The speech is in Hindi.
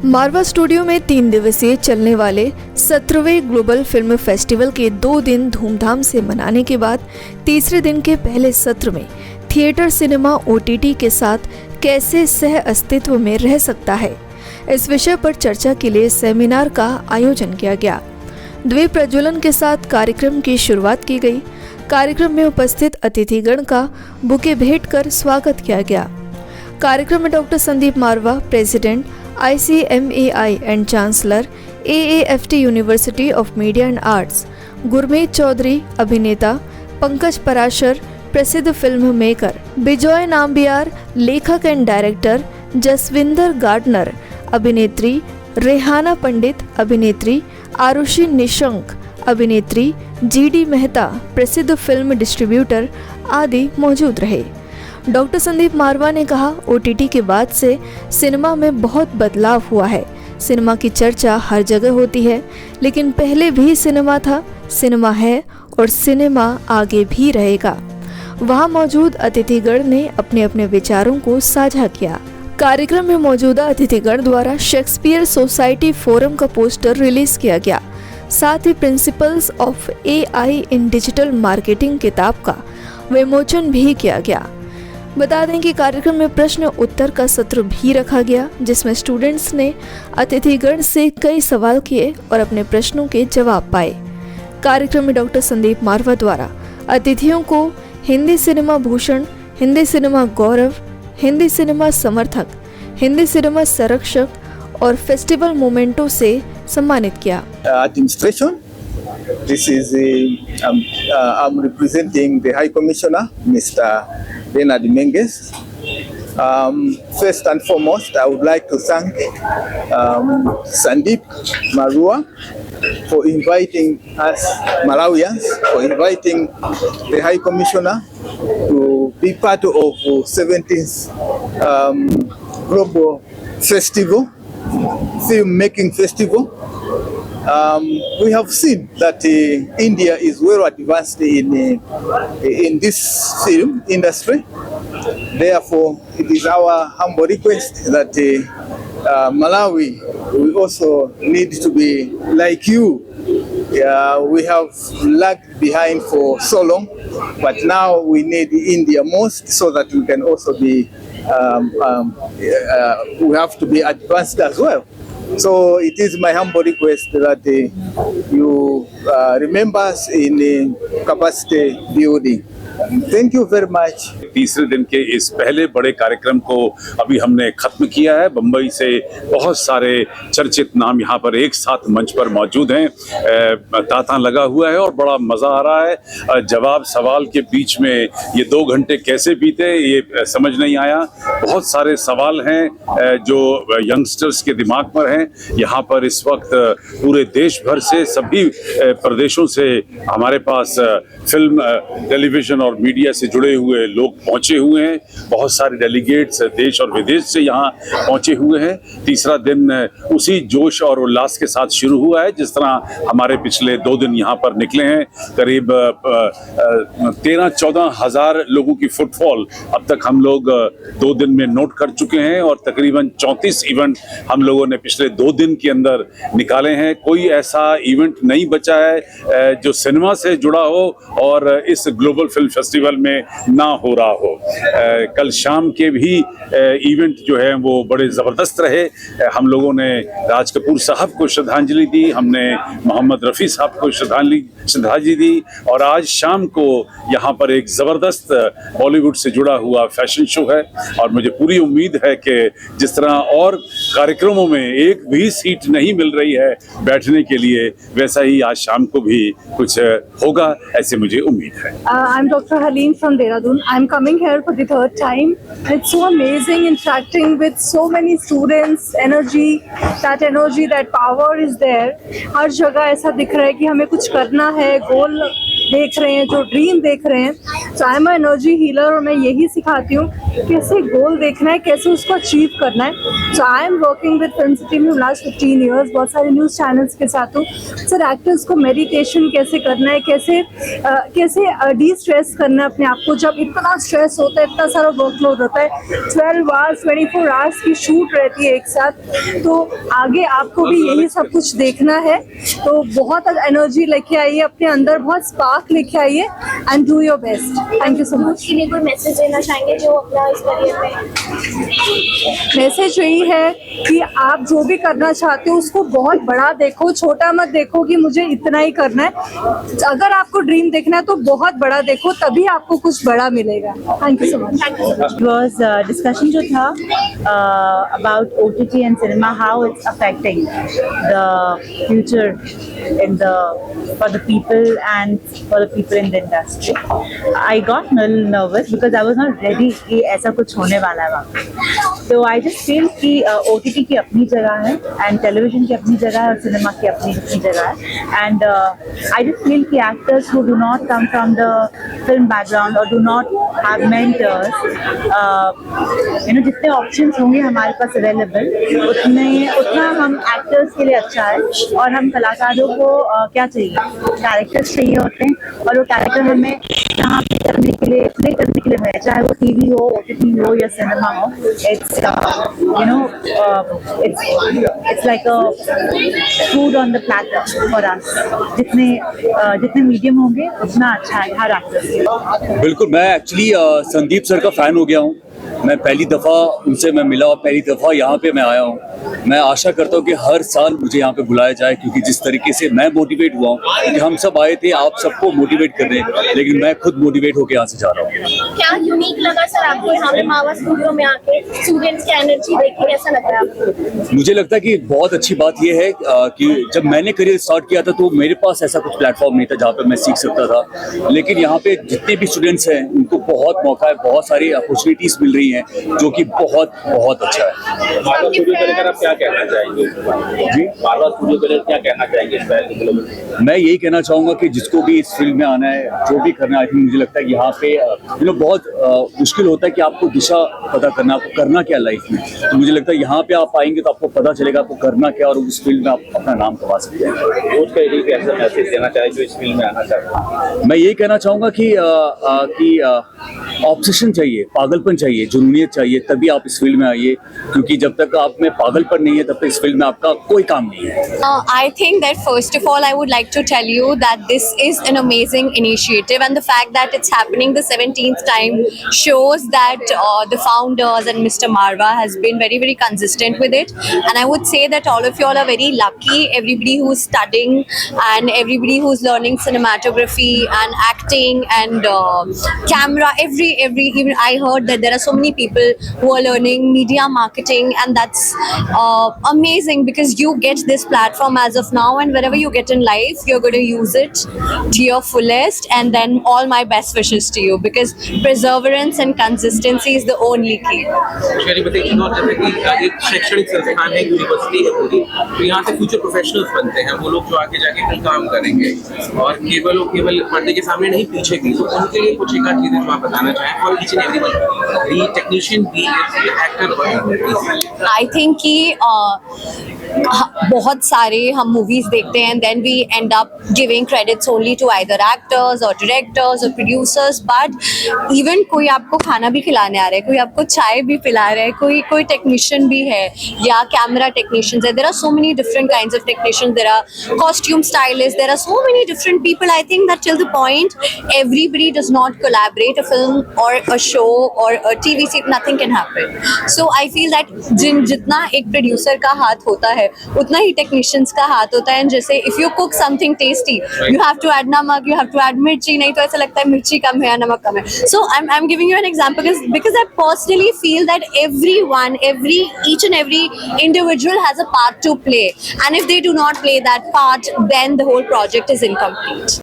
मारवा स्टूडियो में 3 दिवसीय चलने वाले 17वें ग्लोबल फिल्म फेस्टिवल के 2 दिन धूमधाम से मनाने के बाद तीसरे दिन के पहले सत्र में थिएटर सिनेमा OTT के साथ कैसे सह अस्तित्व में रह सकता है, इस विषय पर चर्चा के लिए सेमिनार का आयोजन किया गया। द्वीप प्रज्वलन के साथ कार्यक्रम की शुरुआत की गई। कार्यक्रम में उपस्थित अतिथिगण का बुके भेंट कर स्वागत किया गया। कार्यक्रम में doctor Sandeep Marwah, president ICMAI and chancellor AAFT university of media and arts, Gurmeet Chaudhary, अभिनेता पंकज पराशर, प्रसिद्ध फिल्म मेकर बिजॉय नाम्बियार, लेखक एंड डायरेक्टर जसविंदर गार्डनर, अभिनेत्री रेहाना पंडित, अभिनेत्री आरुषि निशंक, अभिनेत्री GD मेहता, प्रसिद्ध फिल्म डिस्ट्रीब्यूटर आदि मौजूद रहे। डॉक्टर संदीप मारवा ने कहा, OTT के बाद से सिनेमा में बहुत बदलाव हुआ है। सिनेमा की चर्चा हर जगह होती है, लेकिन पहले भी सिनेमा था, सिनेमा है और सिनेमा आगे भी रहेगा। वहां मौजूद अतिथिगण ने अपने अपने विचारों को साझा किया। कार्यक्रम में मौजूदा अतिथिगण द्वारा शेक्सपियर सोसाइटी फोरम का पोस्टर रिलीज किया गया। साथ ही principles of AI in digital marketing किताब का विमोचन भी किया गया। बता दें कि कार्यक्रम में प्रश्न उत्तर का सत्र भी रखा गया, जिसमें स्टूडेंट्स ने अतिथिगण से कई सवाल किए और अपने प्रश्नों के जवाब पाए। कार्यक्रम में डॉक्टर संदीप मारवा द्वारा अतिथियों को हिंदी सिनेमा भूषण, हिंदी सिनेमा गौरव, हिंदी सिनेमा समर्थक, हिंदी सिनेमा संरक्षक और फेस्टिवल मोमेंटो से सम्मानित किया। Administration. This is I'm representing the High Commissioner, Mr. Bernard Menges. First and foremost, I would like to thank Sandeep Marua for inviting us Malawians, for inviting the High Commissioner to be part of 17th Global Festival, Film Making Festival. We have seen that India is well advanced in this film industry. Therefore, it is our humble request that Malawi we also need to be like you. We have lagged behind for so long, but now we need India most so that we can also be we have to be advanced as well. So it is my humble request that you remember us in capacity building. Thank you very much. तीसरे दिन के इस पहले बड़े कार्यक्रम को अभी हमने खत्म किया है। बम्बई से बहुत सारे चर्चित नाम यहाँ पर एक साथ मंच पर मौजूद हैं। तांता लगा हुआ है और बड़ा मज़ा आ रहा है। जवाब सवाल के बीच में ये 2 घंटे कैसे बीते ये समझ नहीं आया। बहुत सारे सवाल हैं जो यंगस्टर्स के दिमाग पर हैं। यहाँ पर इस वक्त पूरे देश भर से सभी प्रदेशों से हमारे पास फिल्म, टेलीविज़न और मीडिया से जुड़े हुए लोग पहुंचे हुए हैं। बहुत सारे डेलीगेट्स देश और विदेश से यहाँ पहुंचे हुए हैं। तीसरा दिन उसी जोश और उल्लास के साथ शुरू हुआ है जिस तरह हमारे पिछले 2 दिन यहाँ पर निकले हैं। करीब 13-14 हज़ार लोगों की फुटफॉल अब तक हम लोग 2 दिन में नोट कर चुके हैं और तकरीबन 34 इवेंट हम लोगों ने पिछले 2 दिन के अंदर निकाले हैं। कोई ऐसा इवेंट नहीं बचा है जो सिनेमा से जुड़ा हो और इस ग्लोबल फिल्म फेस्टिवल में ना हो रहा हो। कल शाम के भी इवेंट जो है वो बड़े ज़बरदस्त रहे। हम लोगों ने राज कपूर साहब को श्रद्धांजलि दी, हमने मोहम्मद रफ़ी साहब को श्रद्धांजलि दी और आज शाम को यहाँ पर एक ज़बरदस्त बॉलीवुड से जुड़ा हुआ फैशन शो है। और मुझे पूरी उम्मीद है कि जिस तरह और कार्यक्रमों में एक भी सीट नहीं मिल रही है बैठने के लिए, वैसा ही आज शाम को भी कुछ होगा, ऐसे मुझे उम्मीद है। I'm Dr. Haleen from Dehradun. I'm coming here for the 3rd time. It's so amazing interacting with so many students. Energy, that power is there. हर जगह ऐसा दिख रहा है कि हमें कुछ करना है, गोल देख रहे हैं, जो ड्रीम देख रहे हैं। So I'm an energy healer और मैं यही सिखाती हूँ कैसे गोल देखना है, कैसे उसको अचीव करना है. So I am working with film city में लास्ट 15 years, बहुत सारे न्यूज़ चैनल्स के साथ हूँ. सर एक्टर्स को मेडिटेशन कैसे करना है, कैसे डी स्ट्रेस करना है अपने आप को, जब इतना स्ट्रेस होता है, इतना सारा वर्कलोड होता है, 12 hours 24 hours की शूट रहती है एक साथ. तो आगे आपको भी यही सब कुछ देखना है. तो बहुत एनर्जी लेके आइए अपने अंदर, बहुत स्पार्क लेके आइए and do your best. Thank you so much. के लिए कोई मैसेज देना चाहेंगे जो अपना इस करियर में? मैसेज यही है कि आप जो भी करना चाहते हो उसको बहुत बड़ा देखो, छोटा मत देखो कि मुझे इतना ही करना है. अगर आपको ड्रीम देखना है तो बहुत बड़ा देखो, तभी आपको कुछ बड़ा मिलेगा. Thank you so much. It was discussion जो था about OTT and cinema, how it's affecting the future for the people and for the people in the industry. I got a little nervous because I was not ready कि ऐसा कुछ होने वाला है वहाँ. So I just feel कि OTT की अपनी जगह है and television की अपनी जगह है और cinema की अपनी जगह है. And I just feel कि actors who do not come from the film background or do not have mentors, जितने options होंगे हमारे पास available, उतना हम actors के लिए अच्छा है. और हम कलाकारों को क्या चाहिए, कैरेक्टर्स चाहिए होते हैं, और वो कैरेक्टर हमें यहाँ पे करने के लिए है, चाहे वो टीवी हो, OTT हो या सिनेमा हो. It's like a food on the platter for us. जितने मीडियम होंगे उतना अच्छा है हर एक्टर के लिए. बिल्कुल, मैं एक्चुअली संदीप सर का फ़ैन हो गया हूँ. मैं पहली दफ़ा उनसे मैं मिला और पहली दफ़ा यहाँ पे मैं आया हूँ. मैं आशा करता हूँ कि हर साल मुझे यहाँ पे बुलाया जाए, क्योंकि जिस तरीके से मैं मोटिवेट हुआ हूँ, क्योंकि हम सब आए थे आप सबको मोटिवेट करने, लेकिन मैं खुद मोटिवेट होकर यहाँ से जा रहा हूँ. क्या यूनिक लगा सर आपको यहाँ पे मावा स्टूडियो में आके स्टूडेंट्स की एनर्जी देख के कैसा लग रहा है आपको? मुझे लगता है कि बहुत अच्छी बात यह है कि जब मैंने करियर स्टार्ट किया था तो मेरे पास ऐसा कुछ प्लेटफॉर्म नहीं था जहाँ पे मैं सीख सकता था, लेकिन यहाँ पे जितने भी स्टूडेंट्स हैं उनको बहुत मौका है, बहुत सारी अपॉर्चुनिटीज मिल रही हैं, जो कि बहुत बहुत अच्छा है. मारवा स्टूडियो को लेकर आप क्या कहना चाहेंगे? जी, मारवा स्टूडियो को लेकर क्या कहना चाहेंगे? मैं यही कहना चाहूँगा कि जिसको भी इस फील्ड में आना है, जो भी करना है, आई थिंक मुझे लगता है यहाँ पे बहुत मुश्किल होता है कि आपको दिशा पता करना, आपको करना क्या लाइफ में. तो मुझे लगता है यहाँ पे आप आएंगे तो आपको पता चलेगा आपको करना क्या, और उस फील्ड में आप अपना नाम कमा सकते हैं. रोज का यही कैसा मैसेज देना चाहे जो इस फील्ड में आना चाहते हैं? मैं यही कहना चाहूँगा कि ऑब्सेशन चाहिए, पागलपन चाहिए, जुनूनियत चाहिए, तभी आप इस फील्ड में आइए, क्योंकि जब तक आप में पागलपन नहीं है तब तक इस फील्ड में आपका कोई काम नहीं है. I think that first of all I would like to tell you that this is an amazing initiative, and the fact that it's happening the 17th time shows that the founders and Mr. Marwa has been very very consistent with it. And I would say that all of you all are very lucky, everybody who's studying and everybody who's learning cinematography and acting and camera, even I heard that there are so many people who are learning media marketing, and that's amazing because you get this platform as of now, and wherever you get in life you're going to use it to your fullest. And then all my best wishes to you, because perseverance and consistency is the only key. शहरी बताइए, जैसे कि एक शैक्षणिक संस्थान है, यूनिवर्सिटी है पूरी, तो यहाँ से फ्यूचर प्रोफेशनल्स बनते हैं, वो लोग जो आगे जाके कहीं काम करेंगे, और केवल पर्दे के सामने नहीं पीछे भी. तो उनके लिए कुछ एक आध चीजें जो आप बताना चाहें, और each and everyone, be technician, be actor. I think कि बहुत सारे हम मूवीज देखते हैं, then we end up giving credits only to either actors or directors or producers, but even कोई आपको खाना भी खिलाने आ रहा है, कोई आपको चाय भी पिला रहा है, कोई टेक्नीशियन भी है या कैमरा टेक्नीशियंस है. There are so many different kinds of technicians, there are costume stylists, there are so many different people. I think that till the point everybody does not collaborate, a film or a show or a TV series, nothing can happen. So I feel that जितना एक प्रोड्यूसर का हाथ होता है उतना ही टेक्नीशियंस का हाथ होता है. जैसे if you cook something tasty, you have to add namak, you have to add mirchi, नहीं तो ऐसा लगता है मिर्ची कम है या नमक कम है. So I am giving you an example because I personally feel that each and every individual has a part to play, and if they do not play that part, then the whole project is incomplete.